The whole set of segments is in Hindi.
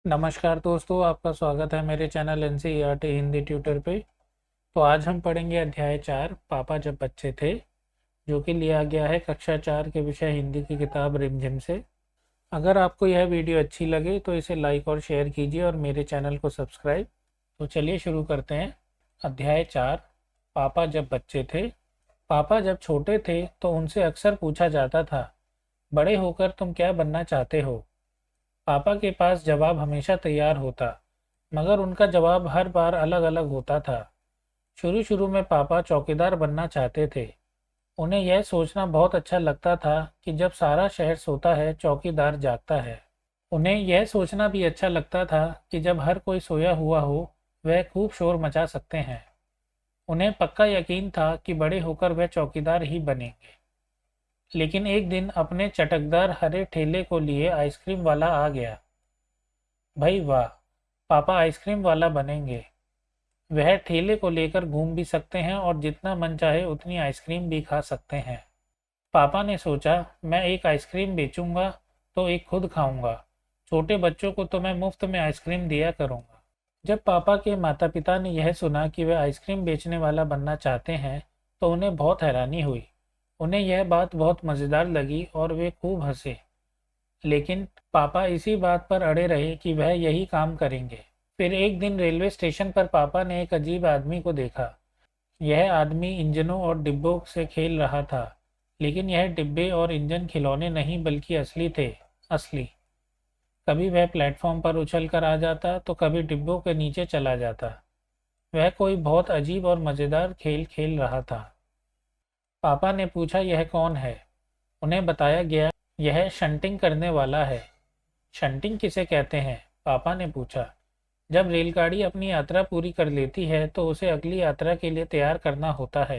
नमस्कार दोस्तों, आपका स्वागत है मेरे चैनल एनसीईआरटी हिंदी ट्यूटर पे। तो आज हम पढ़ेंगे अध्याय 4 पापा जब बच्चे थे, जो कि लिया गया है कक्षा 4 के विषय हिंदी की किताब रिमझिम से। अगर आपको यह वीडियो अच्छी लगे तो इसे लाइक और शेयर कीजिए और मेरे चैनल को सब्सक्राइब। तो चलिए शुरू करते हैं। अध्याय 4 पापा जब बच्चे थे। पापा जब छोटे थे तो उनसे अक्सर पूछा जाता था, बड़े होकर तुम क्या बनना चाहते हो। पापा के पास जवाब हमेशा तैयार होता, मगर उनका जवाब हर बार अलग अलग होता था। शुरू शुरू में पापा चौकीदार बनना चाहते थे। उन्हें यह सोचना बहुत अच्छा लगता था कि जब सारा शहर सोता है चौकीदार जागता है। उन्हें यह सोचना भी अच्छा लगता था कि जब हर कोई सोया हुआ हो वह खूब शोर मचा सकते हैं। उन्हें पक्का यकीन था कि बड़े होकर वह चौकीदार ही बनेंगे। लेकिन एक दिन अपने चटकदार हरे ठेले को लिए आइसक्रीम वाला आ गया। भाई वाह, पापा आइसक्रीम वाला बनेंगे। वह ठेले को लेकर घूम भी सकते हैं और जितना मन चाहे उतनी आइसक्रीम भी खा सकते हैं। पापा ने सोचा, मैं एक आइसक्रीम बेचूंगा तो एक खुद खाऊंगा। छोटे बच्चों को तो मैं मुफ्त में आइसक्रीम दिया करूंगा। जब पापा के माता पिता ने यह सुना कि वे आइसक्रीम बेचने वाला बनना चाहते हैं तो उन्हें बहुत हैरानी हुई। उन्हें यह बात बहुत मज़ेदार लगी और वे खूब हंसे। लेकिन पापा इसी बात पर अड़े रहे कि वह यही काम करेंगे। फिर एक दिन रेलवे स्टेशन पर पापा ने एक अजीब आदमी को देखा। यह आदमी इंजनों और डिब्बों से खेल रहा था, लेकिन यह डिब्बे और इंजन खिलौने नहीं बल्कि असली थे। असली। कभी वह प्लेटफॉर्म पर उछल कर आ जाता तो कभी डिब्बों के नीचे चला जाता। वह कोई बहुत अजीब और मज़ेदार खेल खेल रहा था। पापा ने पूछा, यह कौन है। उन्हें बताया गया, यह शंटिंग करने वाला है। शंटिंग किसे कहते हैं, पापा ने पूछा। जब रेलगाड़ी अपनी यात्रा पूरी कर लेती है तो उसे अगली यात्रा के लिए तैयार करना होता है।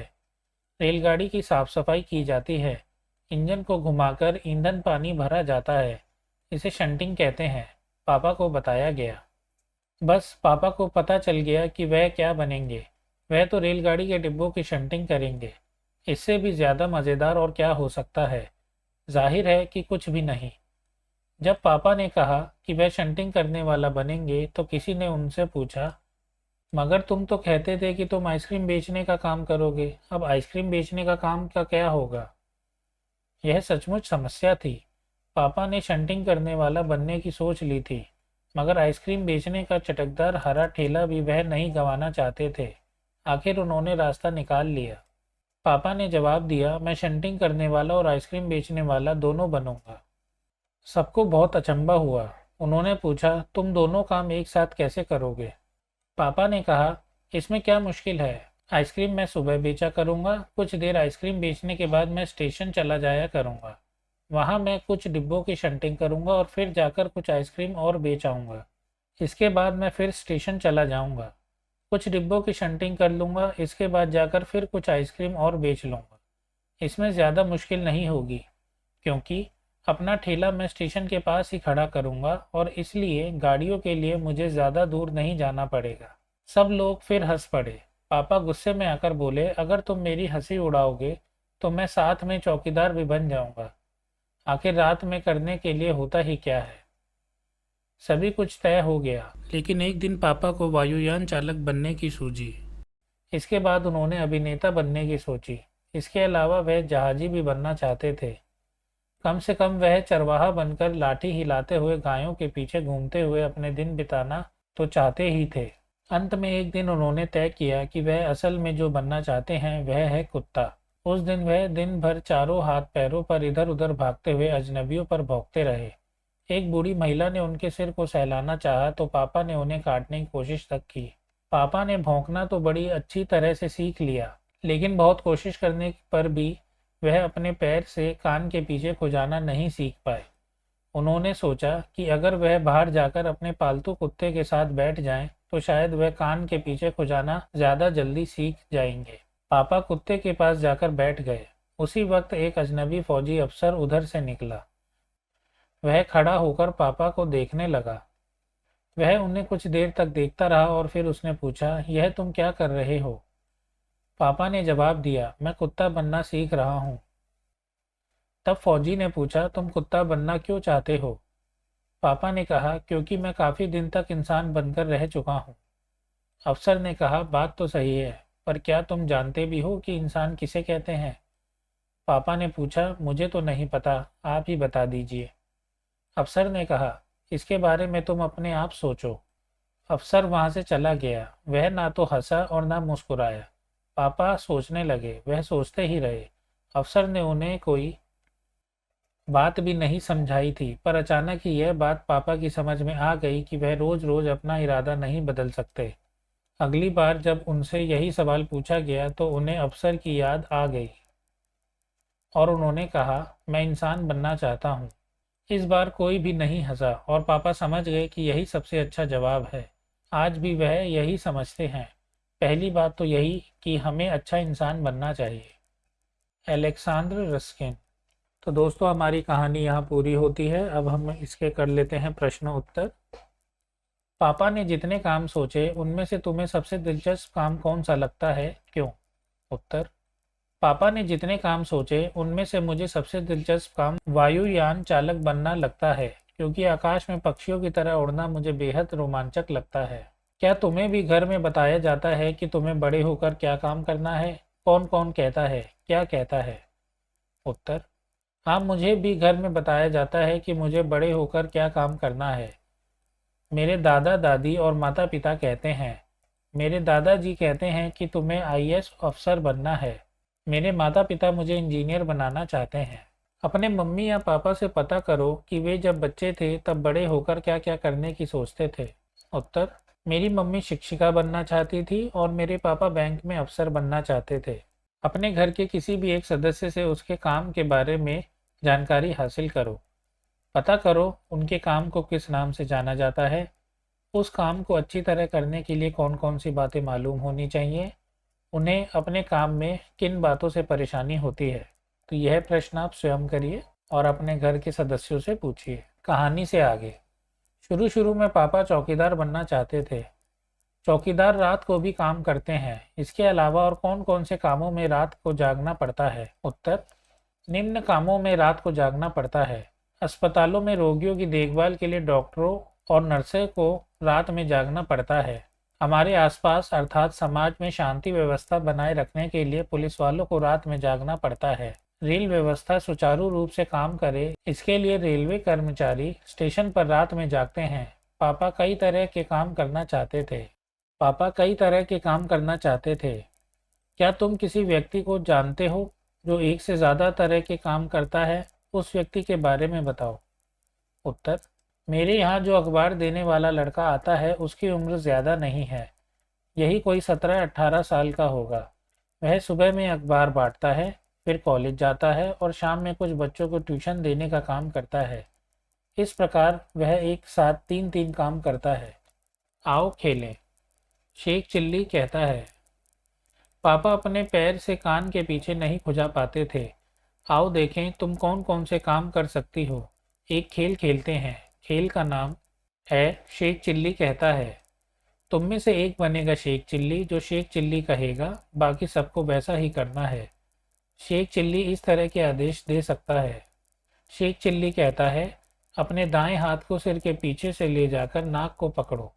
रेलगाड़ी की साफ सफाई की जाती है, इंजन को घुमाकर ईंधन पानी भरा जाता है। इसे शंटिंग कहते हैं, पापा को बताया गया। बस पापा को पता चल गया कि वह क्या बनेंगे। वह तो रेलगाड़ी के डिब्बों की शंटिंग करेंगे। इससे भी ज़्यादा मज़ेदार और क्या हो सकता है। जाहिर है कि कुछ भी नहीं। जब पापा ने कहा कि वह शंटिंग करने वाला बनेंगे तो किसी ने उनसे पूछा, मगर तुम तो कहते थे कि तुम आइसक्रीम बेचने का काम करोगे, अब आइसक्रीम बेचने का काम का क्या होगा। यह सचमुच समस्या थी। पापा ने शंटिंग करने वाला बनने की सोच ली थी, मगर आइसक्रीम बेचने का चटकदार हरा ठेला भी वह नहीं गंवाना चाहते थे। आखिर उन्होंने रास्ता निकाल लिया। पापा ने जवाब दिया, मैं शंटिंग करने वाला और आइसक्रीम बेचने वाला दोनों बनूंगा। सबको बहुत अचंभा हुआ। उन्होंने पूछा, तुम दोनों काम एक साथ कैसे करोगे। पापा ने कहा, इसमें क्या मुश्किल है। आइसक्रीम मैं सुबह बेचा करूँगा, कुछ देर आइसक्रीम बेचने के बाद मैं स्टेशन चला जाया करूँगा। वहाँ मैं कुछ डिब्बों की शंटिंग करूँगा और फिर जाकर कुछ आइसक्रीम और बेच आऊँगा। इसके बाद मैं फिर स्टेशन चला जाऊँगा, कुछ डिब्बों की शंटिंग कर लूँगा, इसके बाद जाकर फिर कुछ आइसक्रीम और बेच लूँगा। इसमें ज़्यादा मुश्किल नहीं होगी, क्योंकि अपना ठेला मैं स्टेशन के पास ही खड़ा करूँगा और इसलिए गाड़ियों के लिए मुझे ज़्यादा दूर नहीं जाना पड़ेगा। सब लोग फिर हंस पड़े। पापा गुस्से में आकर बोले, अगर तुम मेरी हंसी उड़ाओगे तो मैं साथ में चौकीदार भी बन जाऊंगा। आखिर रात में करने के लिए होता ही क्या है। सभी कुछ तय हो गया, लेकिन एक दिन पापा को वायुयान चालक बनने की सूझी। इसके बाद उन्होंने अभिनेता बनने की सोची। इसके अलावा वह जहाजी भी बनना चाहते थे। कम से कम वह चरवाहा बनकर लाठी हिलाते हुए गायों के पीछे घूमते हुए अपने दिन बिताना तो चाहते ही थे। अंत में एक दिन उन्होंने तय किया कि वह असल में जो बनना चाहते हैं वह है कुत्ता। उस दिन वह दिन भर चारों हाथ पैरों पर इधर उधर भागते हुए अजनबियों पर भौंकते रहे। एक बूढ़ी महिला ने उनके सिर को सहलाना चाहा तो पापा ने उन्हें काटने की कोशिश तक की। पापा ने भौंकना तो बड़ी अच्छी तरह से सीख लिया, लेकिन बहुत कोशिश करने पर भी वह अपने पैर से कान के पीछे खुजाना नहीं सीख पाए। उन्होंने सोचा कि अगर वह बाहर जाकर अपने पालतू कुत्ते के साथ बैठ जाएं, तो शायद वह कान के पीछे खुजाना ज़्यादा जल्दी सीख जाएंगे। पापा कुत्ते के पास जाकर बैठ गए। उसी वक्त एक अजनबी फौजी अफसर उधर से निकला। वह खड़ा होकर पापा को देखने लगा। वह उन्हें कुछ देर तक देखता रहा और फिर उसने पूछा, यह तुम क्या कर रहे हो। पापा ने जवाब दिया, मैं कुत्ता बनना सीख रहा हूँ। तब फौजी ने पूछा, तुम कुत्ता बनना क्यों चाहते हो। पापा ने कहा, क्योंकि मैं काफ़ी दिन तक इंसान बनकर रह चुका हूँ। अफसर ने कहा, बात तो सही है, पर क्या तुम जानते भी हो कि इंसान किसे कहते हैं? पापा ने पूछा, मुझे तो नहीं पता, आप ही बता दीजिए। अफसर ने कहा, इसके बारे में तुम अपने आप सोचो। अफसर वहां से चला गया। वह ना तो हंसा और ना मुस्कुराया। पापा सोचने लगे। वह सोचते ही रहे। अफसर ने उन्हें कोई बात भी नहीं समझाई थी, पर अचानक ही यह बात पापा की समझ में आ गई कि वह रोज रोज अपना इरादा नहीं बदल सकते। अगली बार जब उनसे यही सवाल पूछा गया तो उन्हें अफसर की याद आ गई और उन्होंने कहा, मैं इंसान बनना चाहता हूँ। इस बार कोई भी नहीं हंसा और पापा समझ गए कि यही सबसे अच्छा जवाब है। आज भी वह यही समझते हैं। पहली बात तो यही कि हमें अच्छा इंसान बनना चाहिए। एलेक्सांद्र रस्किन। तो दोस्तों, हमारी कहानी यहाँ पूरी होती है। अब हम इसके कर लेते हैं प्रश्न उत्तर। पापा ने जितने काम सोचे उनमें से तुम्हें सबसे दिलचस्प काम कौन सा लगता है, क्यों? उत्तर, पापा ने जितने काम सोचे उनमें से मुझे सबसे दिलचस्प काम वायुयान चालक बनना लगता है, क्योंकि आकाश में पक्षियों की तरह उड़ना मुझे बेहद रोमांचक लगता है। क्या तुम्हें भी घर में बताया जाता है कि तुम्हें बड़े होकर क्या काम करना है? कौन कौन कहता है, क्या कहता है? उत्तर, हाँ, मुझे भी घर में बताया जाता है कि मुझे बड़े होकर क्या काम करना है। मेरे दादा दादी और माता पिता कहते हैं। मेरे दादाजी कहते हैं कि तुम्हें आईएएस अफसर बनना है। मेरे माता पिता मुझे इंजीनियर बनाना चाहते हैं। अपने मम्मी या पापा से पता करो कि वे जब बच्चे थे तब बड़े होकर क्या क्या करने की सोचते थे। उत्तर, मेरी मम्मी शिक्षिका बनना चाहती थी और मेरे पापा बैंक में अफसर बनना चाहते थे। अपने घर के किसी भी एक सदस्य से उसके काम के बारे में जानकारी हासिल करो। पता करो उनके काम को किस नाम से जाना जाता है। उस काम को अच्छी तरह करने के लिए कौन कौन सी बातें मालूम होनी चाहिए। उन्हें अपने काम में किन बातों से परेशानी होती है। तो यह प्रश्न आप स्वयं करिए और अपने घर के सदस्यों से पूछिए। कहानी से आगे। शुरू शुरू में पापा चौकीदार बनना चाहते थे। चौकीदार रात को भी काम करते हैं। इसके अलावा और कौन कौन से कामों में रात को जागना पड़ता है? उत्तर, निम्न कामों में रात को जागना पड़ता है। अस्पतालों में रोगियों की देखभाल के लिए डॉक्टरों और नर्सों को रात में जागना पड़ता है। हमारे आसपास अर्थात समाज में शांति व्यवस्था बनाए रखने के लिए पुलिस वालों को रात में जागना पड़ता है। रेल व्यवस्था सुचारू रूप से काम करे, इसके लिए रेलवे कर्मचारी स्टेशन पर रात में जागते हैं। पापा कई तरह के काम करना चाहते थे। पापा कई तरह के काम करना चाहते थे। क्या तुम किसी व्यक्ति को जानते हो जो एक से ज़्यादा तरह के काम करता है? उस व्यक्ति के बारे में बताओ। उत्तर, मेरे यहाँ जो अखबार देने वाला लड़का आता है उसकी उम्र ज़्यादा नहीं है। यही कोई 17-18 साल का होगा। वह सुबह में अखबार बांटता है, फिर कॉलेज जाता है और शाम में कुछ बच्चों को ट्यूशन देने का काम करता है। इस प्रकार वह एक साथ 3-3 काम करता है। आओ खेलें, शेख चिल्ली कहता है। पापा अपने पैर से कान के पीछे नहीं खुजा पाते थे। आओ देखें तुम कौन कौन से काम कर सकती हो। एक खेल खेलते हैं। खेल का नाम है शेख चिल्ली कहता है। तुम में से एक बनेगा शेख चिल्ली, जो शेख चिल्ली कहेगा बाकी सबको वैसा ही करना है। शेख चिल्ली इस तरह के आदेश दे सकता है। शेख चिल्ली कहता है, अपने दाएं हाथ को सिर के पीछे से ले जाकर नाक को पकड़ो।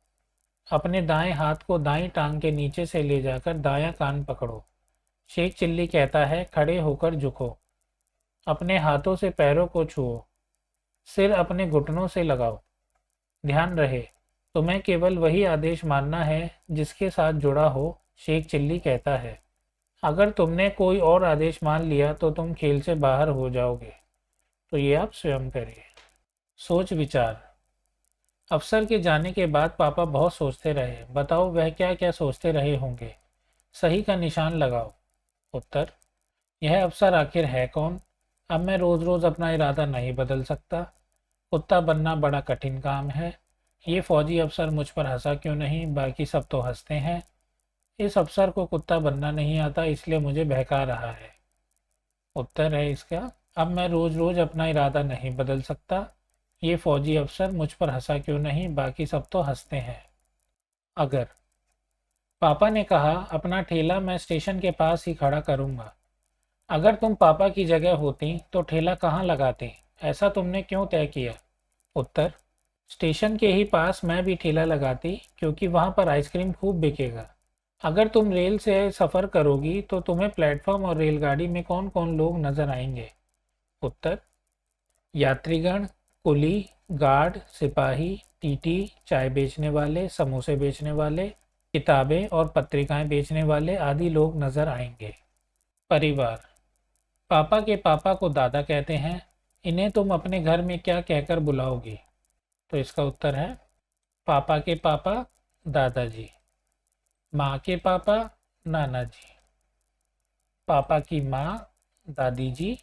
अपने दाएं हाथ को दाईं टांग के नीचे से ले जाकर दायां कान पकड़ो। शेख चिल्ली कहता है, खड़े होकर झुको। अपने हाथों से पैरों को छुओ। सिर अपने घुटनों से लगाओ। ध्यान रहे, तुम्हें केवल वही आदेश मानना है जिसके साथ जुड़ा हो, शेख चिल्ली कहता है। अगर तुमने कोई और आदेश मान लिया तो तुम खेल से बाहर हो जाओगे। तो ये आप स्वयं करिए। सोच विचार। अफसर के जाने के बाद पापा बहुत सोचते रहे। बताओ वह क्या क्या सोचते रहे होंगे। सही का निशान लगाओ। उत्तर, यह अफसर आखिर है कौन? अब मैं रोज रोज अपना इरादा नहीं बदल सकता। कुत्ता बनना बड़ा कठिन काम है। ये फौजी अफसर मुझ पर हंसा क्यों नहीं, बाकी सब तो हंसते हैं। इस अफसर को कुत्ता बनना नहीं आता इसलिए मुझे बहका रहा है। उत्तर है इसका, अब मैं रोज रोज अपना इरादा नहीं बदल सकता। ये फौजी अफसर मुझ पर हंसा क्यों नहीं, बाकी सब तो हंसते हैं। अगर पापा ने कहा, अपना ठेला मैं स्टेशन के पास ही खड़ा करूंगा। अगर तुम पापा की जगह होती तो ठेला कहाँ लगाती? ऐसा तुमने क्यों तय किया? उत्तर, स्टेशन के ही पास मैं भी ठेला लगाती, क्योंकि वहाँ पर आइसक्रीम खूब बिकेगा। अगर तुम रेल से सफ़र करोगी तो तुम्हें प्लेटफॉर्म और रेलगाड़ी में कौन कौन लोग नजर आएंगे? उत्तर: यात्रीगण, कुली, गार्ड, सिपाही, टीटी, चाय बेचने वाले, समोसे बेचने वाले, किताबें और पत्रिकाएं बेचने वाले आदि लोग नजर आएंगे। परिवार: पापा के पापा को दादा कहते हैं। इन्हें तुम अपने घर में क्या कहकर बुलाओगी? तो इसका उत्तर है पापा के पापा दादाजी, माँ के पापा नाना जी, पापा की माँ दादी जी,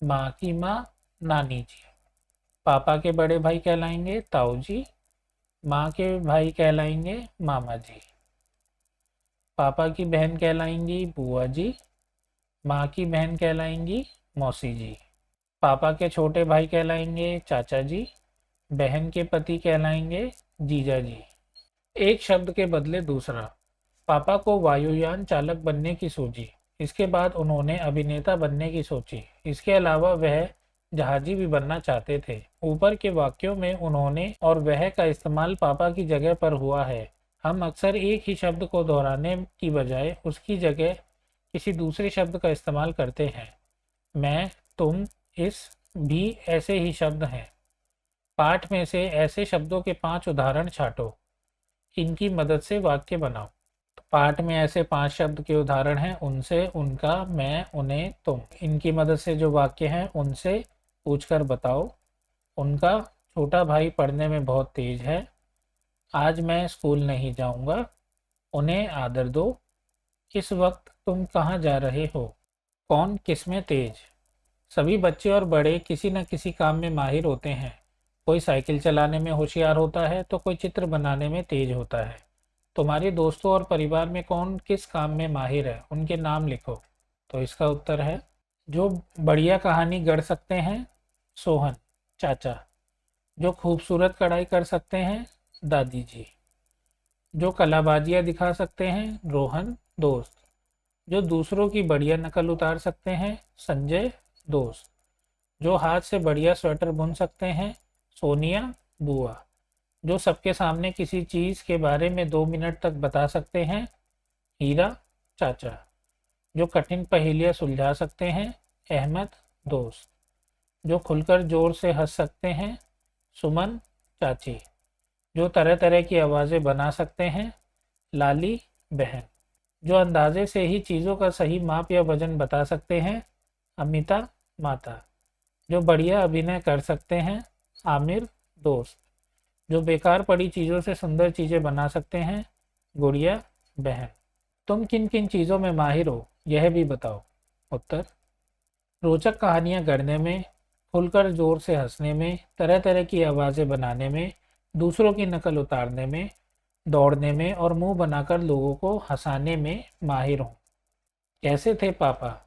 माँ की माँ नानी जी। पापा के बड़े भाई कहलाएंगे ताऊ जी, माँ के भाई कहलाएंगे मामा जी, पापा की बहन कहलाएंगी बुआ जी, माँ की बहन कहलाएंगी मौसी जी, पापा के छोटे भाई कहलाएंगे चाचा जी, बहन के पति कहलाएंगे जीजा जी। एक शब्द के बदले दूसरा। पापा को वायुयान चालक बनने की सूझी, इसके बाद उन्होंने अभिनेता बनने की सोची। इसके अलावा वह जहाजी भी बनना चाहते थे। ऊपर के वाक्यों में उन्होंने और वह का इस्तेमाल पापा की जगह पर हुआ है। हम अक्सर एक ही शब्द को दोहराने की बजाय उसकी जगह किसी दूसरे शब्द का इस्तेमाल करते हैं। मैं, तुम, इस भी ऐसे ही शब्द हैं। पाठ में से ऐसे शब्दों के 5 उदाहरण छांटो। इनकी मदद से वाक्य बनाओ। तो पाठ में ऐसे 5 शब्द के उदाहरण हैं: उनसे, उनका, मैं, उन्हें, तुम। इनकी मदद से जो वाक्य हैं उनसे पूछकर बताओ। उनका छोटा भाई पढ़ने में बहुत तेज है। आज मैं स्कूल नहीं जाऊंगा। उन्हें आदर दो। इस वक्त तुम कहाँ जा रहे हो? कौन किस में तेज? सभी बच्चे और बड़े किसी न किसी काम में माहिर होते हैं। कोई साइकिल चलाने में होशियार होता है तो कोई चित्र बनाने में तेज होता है। तुम्हारे दोस्तों और परिवार में कौन किस काम में माहिर है? उनके नाम लिखो। तो इसका उत्तर है जो बढ़िया कहानी गढ़ सकते हैं सोहन चाचा, जो खूबसूरत कढ़ाई कर सकते हैं दादी जी, जो कलाबाजियाँ दिखा सकते हैं रोहन दोस्त, जो दूसरों की बढ़िया नकल उतार सकते हैं संजय दोस्त, जो हाथ से बढ़िया स्वेटर बुन सकते हैं सोनिया बुआ, जो सबके सामने किसी चीज़ के बारे में 2 मिनट तक बता सकते हैं हीरा चाचा, जो कठिन पहेलियाँ सुलझा सकते हैं अहमद दोस्त, जो खुलकर जोर से हंस सकते हैं सुमन चाची, जो तरह तरह की आवाज़ें बना सकते हैं लाली बहन, जो अंदाजे से ही चीज़ों का सही माप या वजन बता सकते हैं अमिता माता, जो बढ़िया अभिनय कर सकते हैं आमिर दोस्त, जो बेकार पड़ी चीज़ों से सुंदर चीज़ें बना सकते हैं गुड़िया बहन। तुम किन किन चीज़ों में माहिर हो यह भी बताओ। उत्तर: रोचक कहानियाँ गढ़ने में, खुलकर जोर से हंसने में, तरह तरह की आवाज़ें बनाने में, दूसरों की नकल उतारने में, दौड़ने में और मुंह बनाकर लोगों को हंसाने में माहिर हूँ। कैसे थे पापा?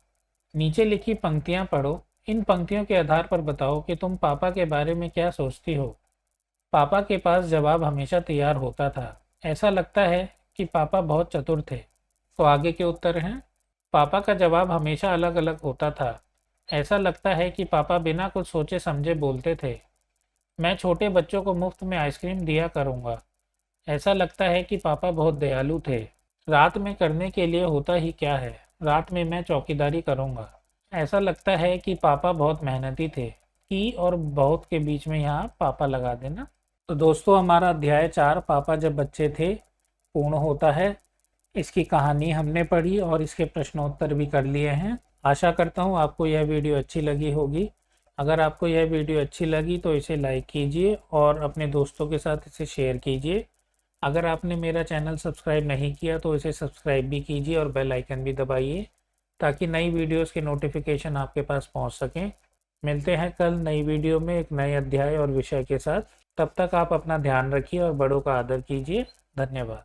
नीचे लिखी पंक्तियाँ पढ़ो। इन पंक्तियों के आधार पर बताओ कि तुम पापा के बारे में क्या सोचती हो। पापा के पास जवाब हमेशा तैयार होता था। ऐसा लगता है कि पापा बहुत चतुर थे। तो आगे के उत्तर हैं: पापा का जवाब हमेशा अलग अलग होता था। ऐसा लगता है कि पापा बिना कुछ सोचे समझे बोलते थे। मैं छोटे बच्चों को मुफ्त में आइसक्रीम दिया करूँगा। ऐसा लगता है कि पापा बहुत दयालु थे। रात में करने के लिए होता ही क्या है, रात में मैं चौकीदारी करूँगा। ऐसा लगता है कि पापा बहुत मेहनती थे। की और बहुत के बीच में यहाँ पापा लगा देना। तो दोस्तों, हमारा अध्याय 4 पापा जब बच्चे थे पूर्ण होता है। इसकी कहानी हमने पढ़ी और इसके प्रश्नोत्तर भी कर लिए हैं। आशा करता हूँ आपको यह वीडियो अच्छी लगी होगी। अगर आपको यह वीडियो अच्छी लगी तो इसे लाइक कीजिए और अपने दोस्तों के साथ इसे शेयर कीजिए। अगर आपने मेरा चैनल सब्सक्राइब नहीं किया तो इसे सब्सक्राइब भी कीजिए और बेल आइकन भी दबाइए, ताकि नई वीडियोस के नोटिफिकेशन आपके पास पहुंच सकें। मिलते हैं कल नई वीडियो में एक नए अध्याय और विषय के साथ। तब तक आप अपना ध्यान रखिए और बड़ों का आदर कीजिए। धन्यवाद।